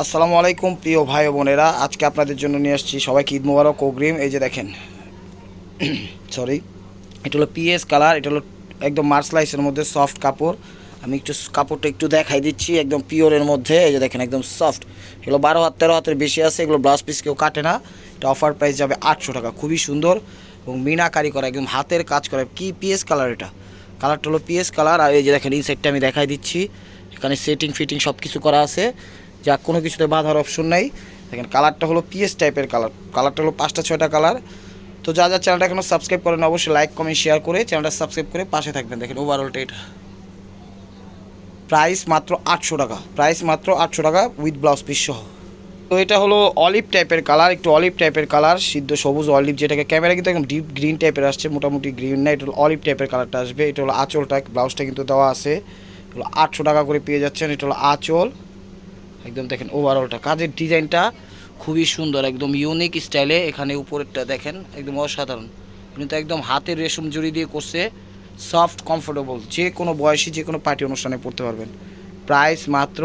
আসসালামু আলাইকুম প্রিয় ভাই ও বোনেরা, আজকে আপনাদের জন্য নিয়ে আসছি সবাইকে ঈদ মোবারক অগ্রিম। এই যে দেখেন, সরি, এটা হলো পিএস কালার, এটা হলো একদম মার্সলাইসের মধ্যে সফট কাপড়। আমি একটু কাপড়টা একটু দেখাই দিচ্ছি, একদম পিওরের মধ্যে। এই যে দেখেন, একদম সফট। এগুলো 12 হাত 13 হাতের বেশি আছে, এগুলো ব্লাউজ পিস কেউ কাটে না। এটা অফার প্রাইস যাবে 800 টাকা। খুবই সুন্দর এবং মিনাকারি করা, একদম হাতের কাজ করা। কি পিএস কালার, এটা কালারটা হলো পিএস কালার। আর এই যে দেখেন, এই সাইডটা আমি দেখাই দিচ্ছি, এখানে সেটিং ফিটিং সব কিছু করা আছে, যা কোনো কিছুতে বাঁধার অপশন নাই। দেখেন কালারটা হলো পিএস টাইপের কালার, কালারটা হলো 5টা 6টা কালার। তো যা যা চ্যানেলটা এখনও সাবস্ক্রাইব করেন, অবশ্যই লাইক কমেন্ট শেয়ার করে চ্যানেলটা সাবস্ক্রাইব করে পাশে থাকবেন। দেখেন ওভারঅলটা এটা প্রাইস মাত্র 800 টাকা, প্রাইস মাত্র 800 টাকা উইথ ব্লাউজ পিস সহ। তো এটা হলো অলিভ টাইপের কালার, একটু অলিভ টাইপের কালার, সিদ্ধ সবুজ অলিভ, যেটাকে ক্যামেরা কিন্তু একদম ডিপ গ্রিন টাইপের আসছে, মোটামুটি গ্রিন না, এটা হলো অলিভ টাইপের কালারটা আসবে। এটা হলো আঁচলটা, ব্লাউজটা কিন্তু দেওয়া আছে। এগুলো 800 টাকা করে পেয়ে যাচ্ছেন। এটা হলো আঁচল, একদম দেখেন ওভারঅলটা কাজের ডিজাইনটা খুবই সুন্দর, একদম ইউনিক স্টাইলে। এখানে উপরেরটা দেখেন, একদম অসাধারণ, কিন্তু একদম হাতের রেশম জড়ি দিয়ে করছে, সফট কমফোর্টেবল, যে কোনো বয়সী যে কোনো পার্টি অনুষ্ঠানে পড়তে পারবেন। প্রাইস মাত্র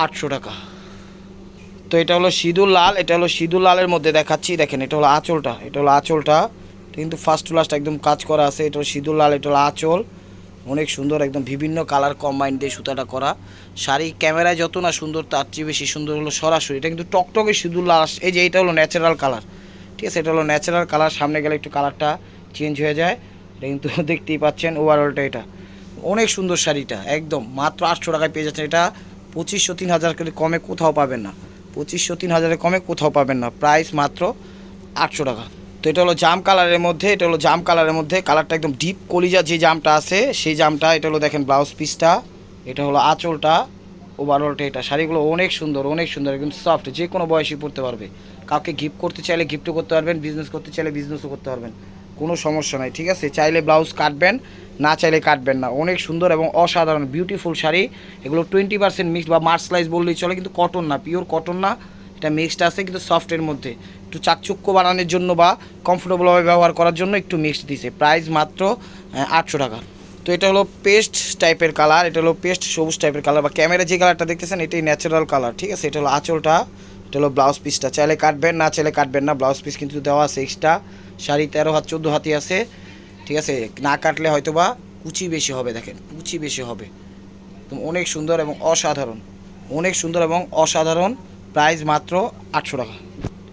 800 টাকা। তো এটা হলো সিঁদুর লাল, এটা হলো সিঁদুর লালের মধ্যে দেখাচ্ছি। দেখেন এটা হলো আঁচলটা, এটা হলো আঁচলটা, কিন্তু ফার্স্ট টু লাস্ট একদম কাজ করা আছে। এটা হলো সিঁদুর লাল, এটা হলো আঁচল, অনেক সুন্দর, একদম বিভিন্ন কালার কম্বাইন দিয়ে সুতাটা করা। শাড়ি ক্যামেরায় যত না সুন্দর, তার চেয়ে বেশি সুন্দর হলো সরাসরি। এটা কিন্তু টকটকে সিঁদুর লাল। এই যে এটা হলো ন্যাচারাল কালার, ঠিক আছে, এটা হলো ন্যাচারাল কালার। সামনে গেলে একটু কালারটা চেঞ্জ হয়ে যায়, এটা কিন্তু দেখতেই পাচ্ছেন। ওভারঅলটা এটা অনেক সুন্দর শাড়িটা, একদম মাত্র 800 টাকায় পেয়ে যাচ্ছেন। এটা 2500 3000 করে কমে কোথাও পাবেন না, 2500 3000 কমে কোথাও পাবেন না। প্রাইস মাত্র 800 টাকা। তো এটা হলো জাম কালারের মধ্যে, এটা হলো জাম কালারের মধ্যে, কালারটা একদম ডিপ কলিজা যে জামটা আছে সেই জামটা। এটা হলো দেখেন ব্লাউজ পিসটা, এটা হলো আঁচলটা, ওভারঅলটা এটা। শাড়িগুলো অনেক সুন্দর, অনেক সুন্দর, একদম সফট, যে কোনো বয়সী পরতে পারবে। কাউকে গিফট করতে চাইলে গিফটও করতে পারবেন, বিজনেস করতে চাইলে বিজনেসও করতে পারবেন, কোনো সমস্যা নাই, ঠিক আছে। চাইলে ব্লাউজ কাটবেন, না চাইলে কাটবেন না। অনেক সুন্দর এবং অসাধারণ বিউটিফুল শাড়ি। এগুলো 20% মিক্স বা মার্সলাইজ বললেই চলে, কিন্তু কটন না, পিওর কটন না, এটা মিক্সড আছে কিন্তু সফটের মধ্যে। একটু চাকচুক্য বানানোর জন্য বা কমফোর্টেবলভাবে ব্যবহার করার জন্য একটু মিক্সড দিছে। প্রাইস মাত্র 800 টাকা। তো এটা হলো পেস্ট টাইপের কালার, এটা হলো পেস্ট সবুজ টাইপের কালার, বা ক্যামেরা যে কালারটা দেখতেছেন এটাই ন্যাচারাল কালার, ঠিক আছে। এটা হলো আঁচলটা, এটা হলো ব্লাউজ পিসটা। চাইলে কাটবেন, না চাইলে কাটবেন না, ব্লাউজ পিস কিন্তু দেওয়া আছে এক্সট্রা। শাড়ি 13 হাত 14 হাতি আছে, ঠিক আছে। না কাটলে হয়তো বা কুচি বেশি হবে, দেখেন কুচি বেশি হবে। একদম অনেক সুন্দর এবং অসাধারণ, অনেক সুন্দর এবং অসাধারণ। প্রাইস মাত্র 800 টাকা।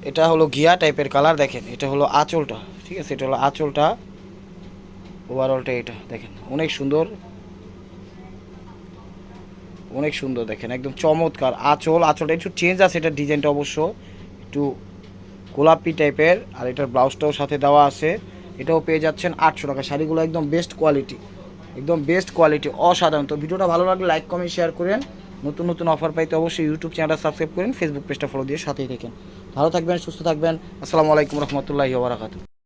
এটা হলো ঘিয়া টাইপের কালার, দেখেন এটা হলো আঁচলটা, ঠিক আছে, এটা হলো আঁচলটা, ওভারঅলটা এটা দেখেন অনেক সুন্দর, অনেক সুন্দর, দেখেন একদম চমৎকার। আঁচলটা একটু চেঞ্জ আছে, এটার ডিজাইনটা অবশ্য একটু গোলাপি টাইপের, আর এটার ব্লাউজটাও সাথে দেওয়া আছে। এটাও পেয়ে যাচ্ছেন 800 টাকা। শাড়িগুলো একদম বেস্ট কোয়ালিটি, একদম বেস্ট কোয়ালিটি, অসাধারণ। তো ভিডিওটা ভালো লাগলে লাইক কমেন্ট শেয়ার করেন। নতুন নতুন অফার পাইতে অবশ্যই ইউটিউব চ্যানেলটা সাবস্ক্রাইব করেন, ফেসবুক পেজটা ফলো দিয়ে সাথেই থাকেন। ভালো থাকবেন, সুস্থ থাকবেন। আসসালামু আলাইকুম রহমতুল্লাহি ওয়া বারাকাতুহু।